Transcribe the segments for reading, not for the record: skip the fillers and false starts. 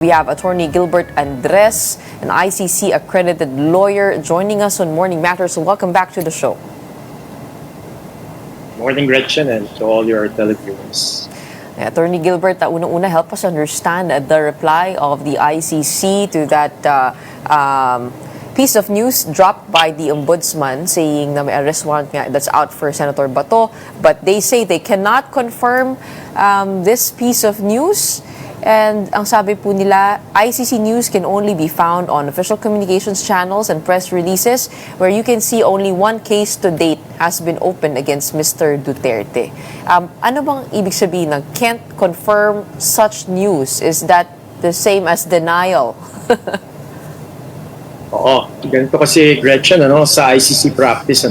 We have attorney Gilbert Andres, an ICC-accredited lawyer, joining us on Morning Matters. So welcome back to the show. Morning, Gretchen, and to all your televiewers. Attorney Gilbert, unang-una, help us understand the reply of the ICC to that piece of news dropped by the Ombudsman saying na may arrest warrant that's out for Senator Bato, but they say they cannot confirm this piece of news. And ang sabi po nila, ICC news can only be found on official communications channels and press releases where you can see only one case to date has been opened against Mr. Duterte. Ano bang ibig sabihin ng can't confirm such news? Is that the same as denial? Oo, ganito kasi, Gretchen, sa ICC practice,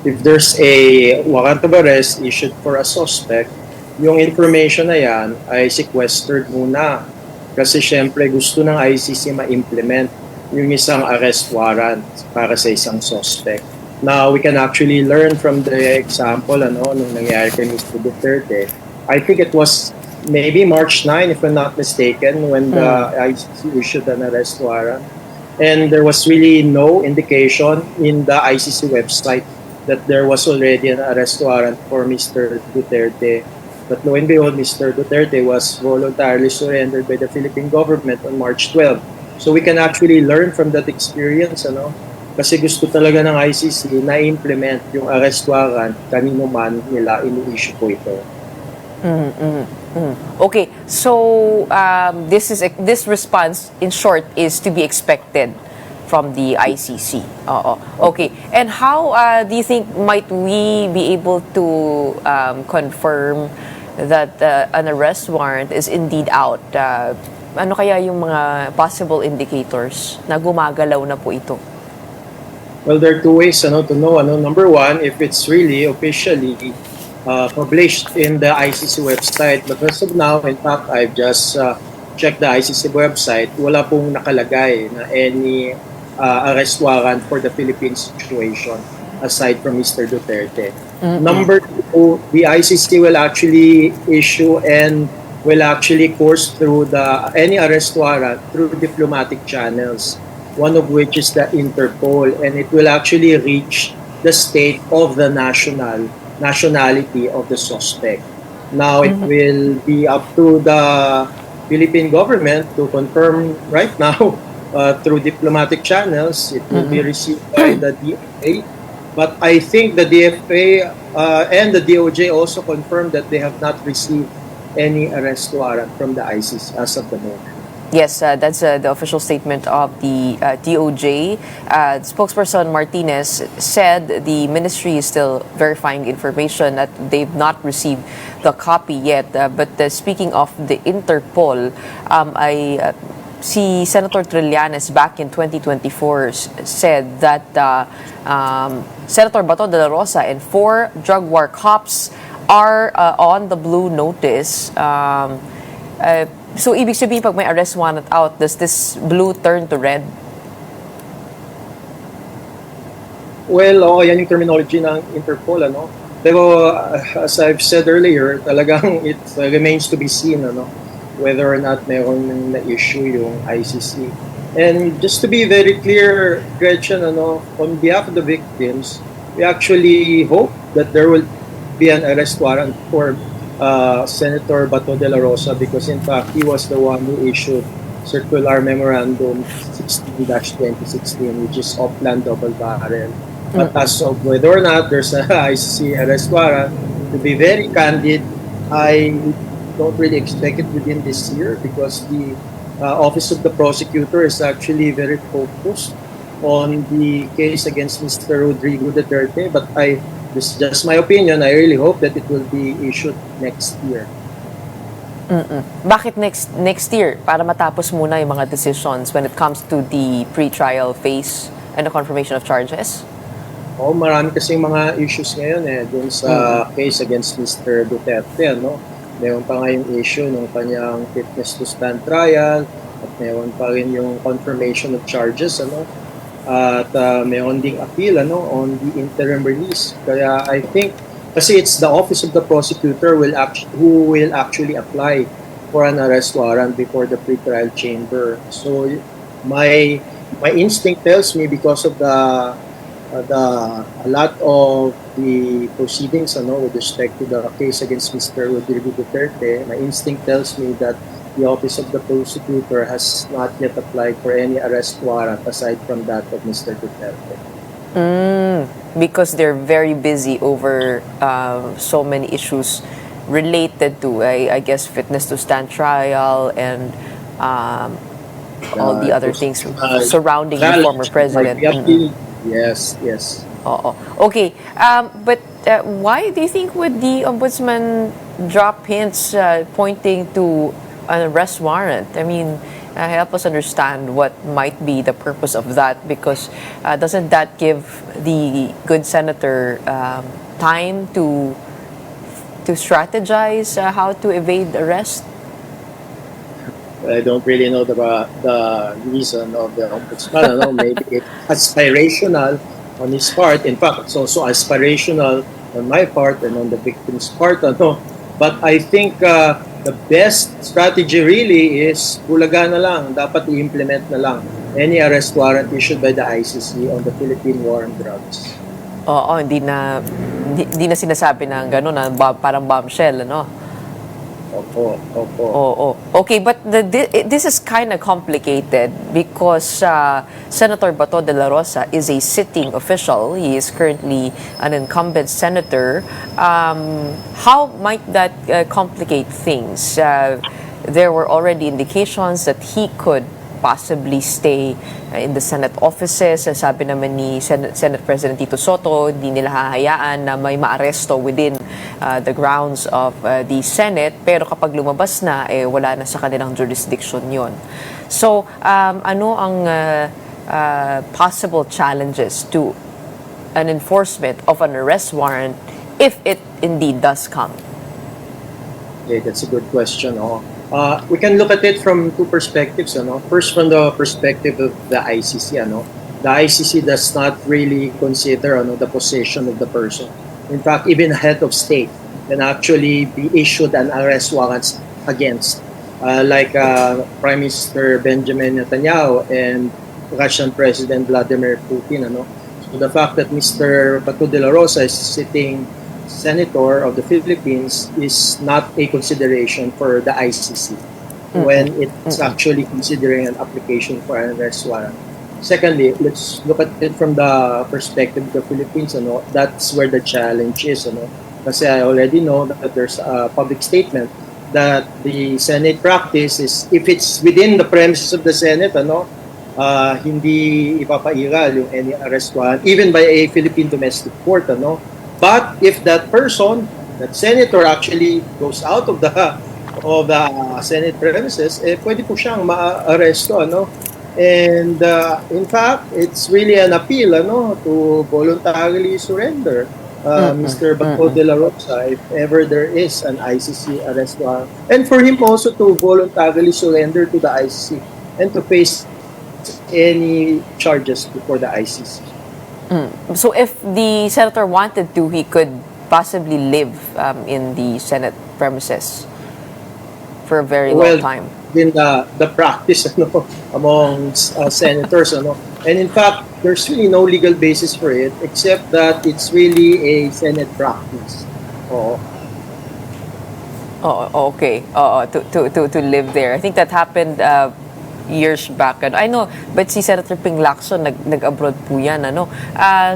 if there's a warrant of arrest issued for a suspect, yung information na yan ay sequestered muna. Kasi syempre gusto ng ICC ma-implement yung isang arrest warrant para sa isang suspect. Now, we can actually learn from the example nung nangyari kay Mr. Duterte. I think it was maybe March 9, if I'm not mistaken, when the ICC issued an arrest warrant. And there was really no indication in the ICC website that there was already an arrest warrant for Mr. Duterte. But lo and behold, Mr. Duterte was voluntarily surrendered by the Philippine government on March 12. So we can actually learn from that experience, kasi gusto talaga ng ICC na implement yung arrest warrant kanino man nila ini-issue po ito. Okay, so this response, in short, is to be expected from the ICC. Okay, and how do you think might we be able to confirm that an arrest warrant is indeed out? Ano kaya yung mga possible indicators na gumagalaw na po ito? Well, there are two ways to know. Number one, if it's really officially published in the ICC website. But as of now, in fact, I've just checked the ICC website. Wala pong nakalagay na any arrest warrant for the Philippine situation aside from Mr. Duterte. Number two, the ICC will actually issue and will actually course through any arrest warrant through diplomatic channels, one of which is the Interpol, and it will actually reach the state of the nationality of the suspect. Now, it will be up to the Philippine government to confirm right now through diplomatic channels. It will be received by the DFA. But I think the DFA and the DOJ also confirmed that they have not received any arrest warrant from the ICC as of the moment. Yes, that's the official statement of the DOJ. Spokesperson Martinez said the ministry is still verifying information that they've not received the copy yet. But speaking of the Interpol, si Senator Trillanes back in 2024 said that Senator Bato Dela Rosa and 4 drug war cops are on the blue notice. So, ibig sabihin, pag may arrest warrant out, does this blue turn to red? Well, yan yung terminology ng Interpol, Pero, as I've said earlier, talagang it remains to be seen, whether or not mayroon na-issue yung ICC. And just to be very clear, Gretchen, on behalf of the victims, we actually hope that there will be an arrest warrant for Senator Bato Dela Rosa, because in fact he was the one who issued Circular Memorandum 16-2016, which is Oplan Double Barrel. But as of whether or not there's an ICC arrest warrant, to be very candid, I don't really expect it within this year, because the Office of the Prosecutor is actually very focused on the case against Mr. Rodrigo Duterte. But this is just my opinion. I really hope that it will be issued next year. Bakit next year? Para matapos muna yung mga decisions when it comes to the pre-trial phase and the confirmation of charges? Marami kasing mga issues ngayon dun sa case against Mr. Duterte, Mayroon pa nga yung issue ng kanyang fitness to stand trial, at mayroon pa rin yung confirmation of charges, at mayroon ding appeal on the interim release. Kaya I think kasi it's the Office of the Prosecutor who will actually apply for an arrest warrant before the pretrial chamber. So my instinct tells me, because of a lot of the proceedings with respect to the case against Mr. Rodrigo Duterte, my instinct tells me that the Office of the Prosecutor has not yet applied for any arrest warrant aside from that of Mr. Duterte. Because they're very busy over so many issues related to, I guess, fitness to stand trial and all the other things surrounding the former president. Yes, yes. Okay, but why do you think would the ombudsman drop hints pointing to an arrest warrant? I mean, help us understand what might be the purpose of that, because doesn't that give the good senator time to strategize how to evade arrest? I don't really know the reason of the ombudsman. I don't know, maybe it's aspirational on his part. In fact, it's also aspirational on my part and on the victim's part. But I think the best strategy really is bulaga na lang. Dapat i-implement na lang any arrest warrant issued by the ICC on the Philippine war on drugs. Oo, hindi na sinasabi ng gano'n na parang bombshell, ano? Opo. Okay, but this is kind of complicated because Senator Bato Dela Rosa is a sitting official. He is currently an incumbent senator. How might that complicate things? There were already indications that he could possibly stay in the Senate offices. Sabi naman ni Senate President Tito Soto, hindi nila hahayaan na may maaresto within the grounds of the Senate. Pero kapag lumabas na, wala na sa kanilang jurisdiction yon. So, ano ang possible challenges to an enforcement of an arrest warrant if it indeed does come? Okay, that's a good question. We can look at it from two perspectives. First, from the perspective of the ICC. The ICC does not really consider the position of the person. In fact, even a head of state can actually be issued an arrest warrant against, like Prime Minister Benjamin Netanyahu and Russian President Vladimir Putin. So the fact that Mr. Bato Dela Rosa is sitting senator of the Philippines is not a consideration for the ICC when it's actually considering an application for an arrest warrant. Secondly, let's look at it from the perspective of the Philippines. That's where the challenge is. Kasi I already know that there's a public statement that the Senate practice is, if it's within the premises of the Senate, hindi ipapairal yung any arrest warrant, even by a Philippine domestic court. But if that person, that senator, actually goes out of the Senate premises, pwede po siyang ma-aresto, And in fact, it's really an appeal, to voluntarily surrender Mr. Bato Dela Rosa if ever there is an ICC arrest warrant, and for him also to voluntarily surrender to the ICC and to face any charges before the ICC. So if the senator wanted to, he could possibly live in the Senate premises for a very long time. In the practice among senators, and in fact, there's really no legal basis for it except that it's really a Senate practice. Okay. To live there. I think that happened years back. I know, but si Senator Ping Lacson nag-abroad po yan,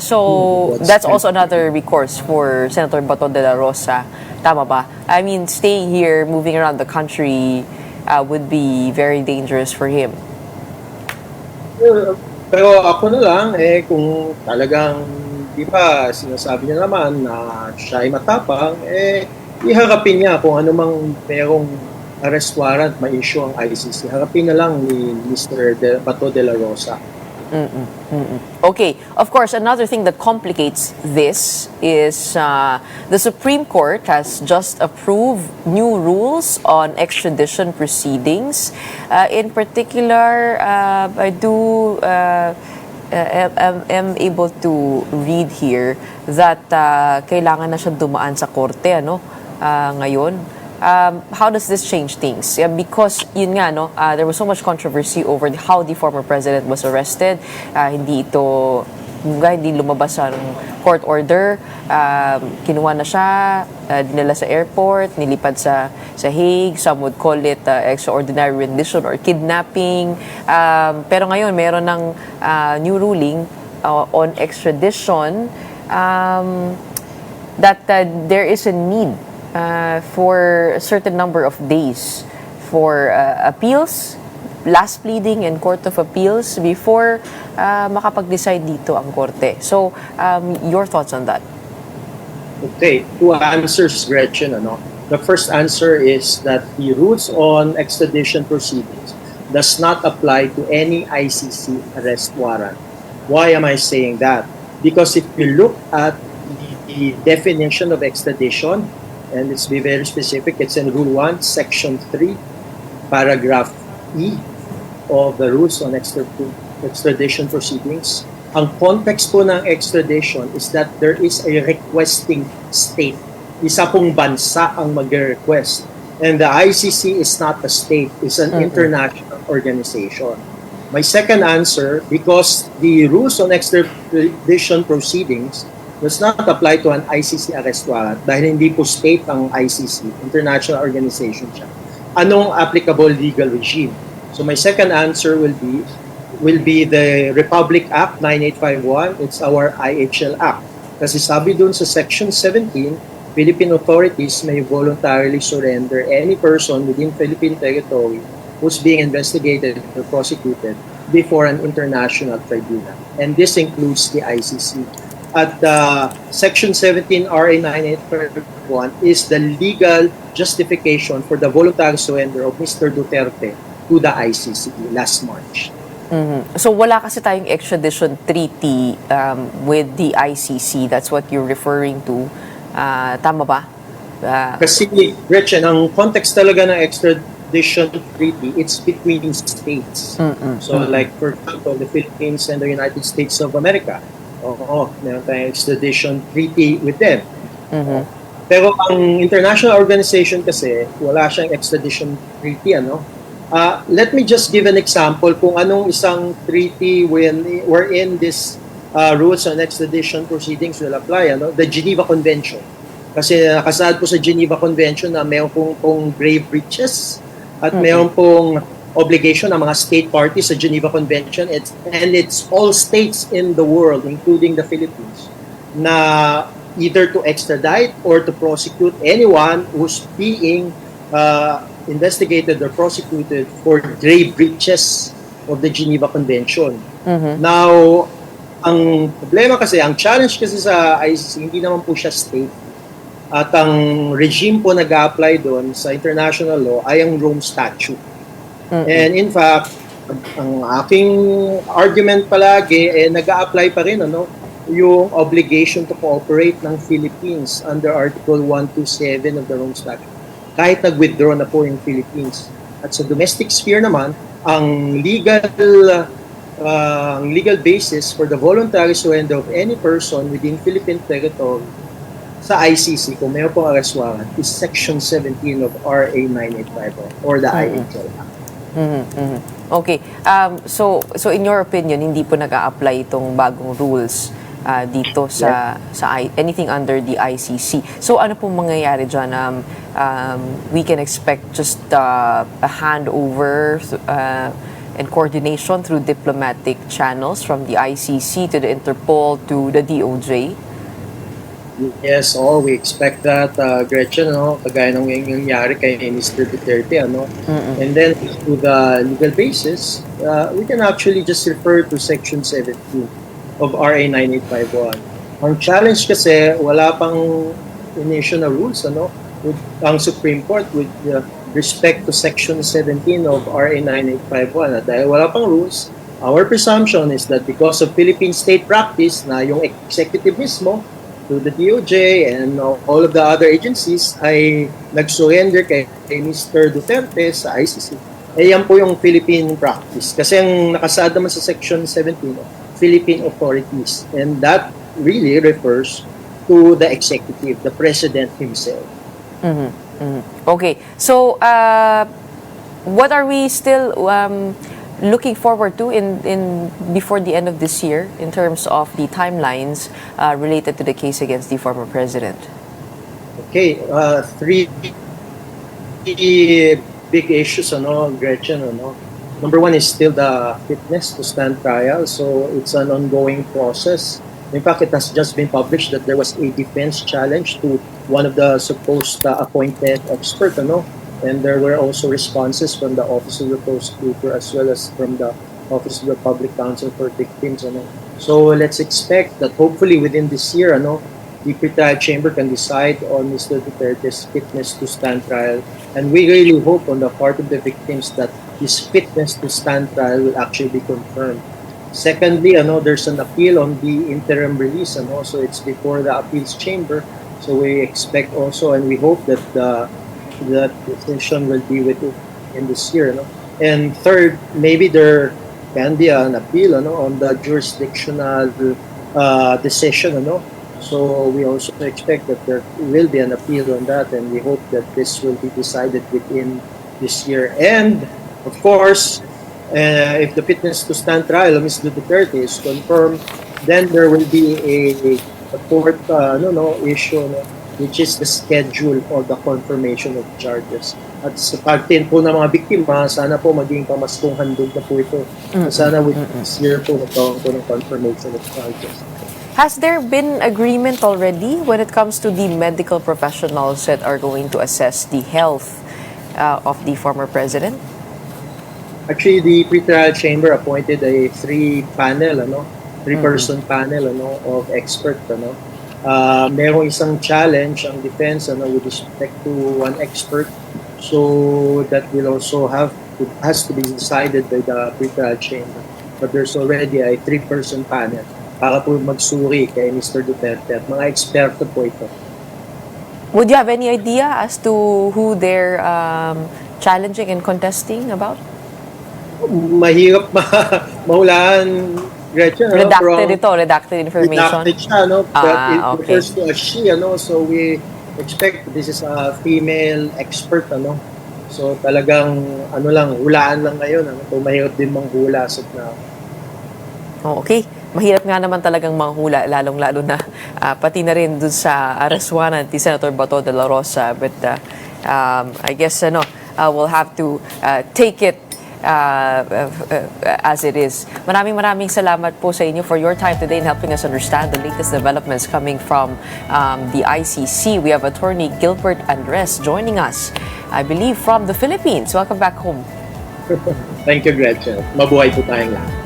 so that's also another recourse for Senator Bato Dela Rosa. Tama ba? I mean, staying here, moving around the country would be very dangerous for him. Pero ako na lang, kung talagang, di ba, sinasabi niya naman na siya ay matapang, iharapin niya kung anumang merong arrest warrant ma-issue ang ICC. Harapin na lang ni Mr. Bato Dela Rosa. Okay. Of course, another thing that complicates this is the Supreme Court has just approved new rules on extradition proceedings. In particular, I do am able to read here that kailangan na siya dumaan sa korte, ngayon. how does this change things? Yeah, because yun nga, no, there was so much controversy over how the former president was arrested. Hindi lumabas sa court order. Kinuha na siya, dinala sa airport, nilipad sa Hague. Some would call it extraordinary rendition or kidnapping. Pero ngayon, meron ng new ruling on extradition that there is a need for a certain number of days for appeals, last pleading and Court of Appeals before makapag-decide dito ang korte. So, your thoughts on that? Okay, two answers, Gretchen. The first answer is that the rules on extradition proceedings does not apply to any ICC arrest warrant. Why am I saying that? Because if you look at the definition of extradition, and let's be very specific, it's in Rule 1, Section 3, Paragraph E of the rules on extradition proceedings. Ang context po ng extradition is that there is a requesting state. Isa pong bansa ang mag-request. And the ICC is not a state, it's an international organization. My second answer, because the rules on extradition proceedings does not apply to an ICC arrest warrant dahil hindi po state ang ICC, international organization siya. Anong applicable legal regime? So my second answer will be the Republic Act 9851. It's our IHL Act. Kasi sabi dun sa Section 17, Philippine authorities may voluntarily surrender any person within Philippine territory who's being investigated or prosecuted before an international tribunal. And this includes the ICC. At Section 17 RA 9851 is the legal justification for the voluntary surrender of Mr. Duterte to the ICC last March. So wala kasi tayong extradition treaty with the ICC. That's what you're referring to. Tama ba? Kasi, Gretchen, ang context talaga ng extradition treaty, it's between states. So like, for example, the Philippines and the United States of America. Meron tayong extradition treaty with them. Pero ang international organization kasi, wala siyang extradition treaty, let me just give an example kung anong isang treaty wherein this rules on extradition proceedings will apply. The Geneva Convention. Kasi nakasaad po sa Geneva Convention na mayroon pong grave breaches at mayroon pong obligation ng mga state parties sa Geneva Convention. And it's all states in the world, including the Philippines, na either to extradite or to prosecute anyone who's being investigated or prosecuted for grave breaches of the Geneva Convention. Now, ang problema kasi, ang challenge kasi sa ICC, hindi naman po siya state. At ang regime po nag-a-apply doon sa international law ay ang Rome Statute. And in fact, ang aking argument palagi, nag-a-apply pa rin yung obligation to cooperate ng Philippines under Article 127 of the Rome Statute. Kahit nag-withdraw na po yung Philippines. At sa domestic sphere naman, ang legal basis for the voluntary surrender of any person within Philippine territory sa ICC, kung mayroon pong arrest warrant, is Section 17 of RA 9851 or the IHL Act. Okay. So in your opinion, hindi po nag-a-apply itong bagong rules dito sa anything under the ICC. So ano pong mangyayari dyan? We can expect just a handover and coordination through diplomatic channels from the ICC to the Interpol to the DOJ? Yes, we expect that, Gretchen, kagaya ng nangyari kay Mr. Duterte, And then, to the legal basis, we can actually just refer to Section 17 of RA 9851. Ang challenge kasi, wala pang initial na rules, with ang Supreme Court with respect to Section 17 of RA 9851. At dahil wala pang rules, our presumption is that because of Philippine state practice na yung executive mismo, to the DOJ and all of the other agencies ay nag-surrender kay Mr. Duterte sa ICC. Yan po yung Philippine practice. Kasi ang nakasaad naman sa Section 17, Philippine authorities. And that really refers to the executive, the president himself. Okay. So, what are we still looking forward to in before the end of this year in terms of the timelines related to the case against the former president? Okay, three big issues, Gretchen, Number one is still the fitness to stand trial. So it's an ongoing process. In fact, it has just been published that there was a defense challenge to one of the supposed appointed expert, and there were also responses from the Office of the Prosecutor as well as from the Office of the Public Counsel for Victims. So let's expect that hopefully within this year, the pretrial chamber can decide on Mr. Duterte's fitness to stand trial. And we really hope on the part of the victims that his fitness to stand trial will actually be confirmed. Secondly, there's an appeal on the interim release, so it's before the appeals chamber. So we expect also, and we hope that the decision will be within this year. And third, maybe there can be an appeal on the jurisdictional decision. So we also expect that there will be an appeal on that, and we hope that this will be decided within this year. And of course, if the fitness to stand trial of Mr. Duterte is confirmed, then there will be a fourth issue, which is the schedule or the confirmation of charges. At sa parte po ng mga biktima, sana po maging pamaskong handog na po ito. Sana within this year po magkaroon po ng confirmation of charges. Has there been agreement already when it comes to the medical professionals that are going to assess the health of the former president? Actually, the pretrial chamber appointed a three-person panel, of experts, merong isang challenge ang defense, with respect to one expert, so that will also has to be decided by the pretrial chamber. But there's already a three-person panel para po magsuri kay Mr. Duterte at mga eksperto po ito. Would you have any idea as to who they're challenging and contesting about? Mahirap mahulaan, Gretchen. Redacted information? Redacted siya, but it okay. refers to a she, so we expect this is a female expert, So talagang, hulaan lang ngayon, So mahirap din manghula as of now. Okay. Mahirap nga naman talagang manghula, lalong-lalo na pati na rin dun sa arrest warrant ni Senator Bato Dela Rosa. But I guess we'll have to take it as it is. Maraming salamat po sa inyo for your time today in helping us understand the latest developments coming from the ICC. We have Attorney Gilbert Andres joining us, I believe, from the Philippines. Welcome back home. Thank you, Gretchen. Mabuhay po tayong lahat.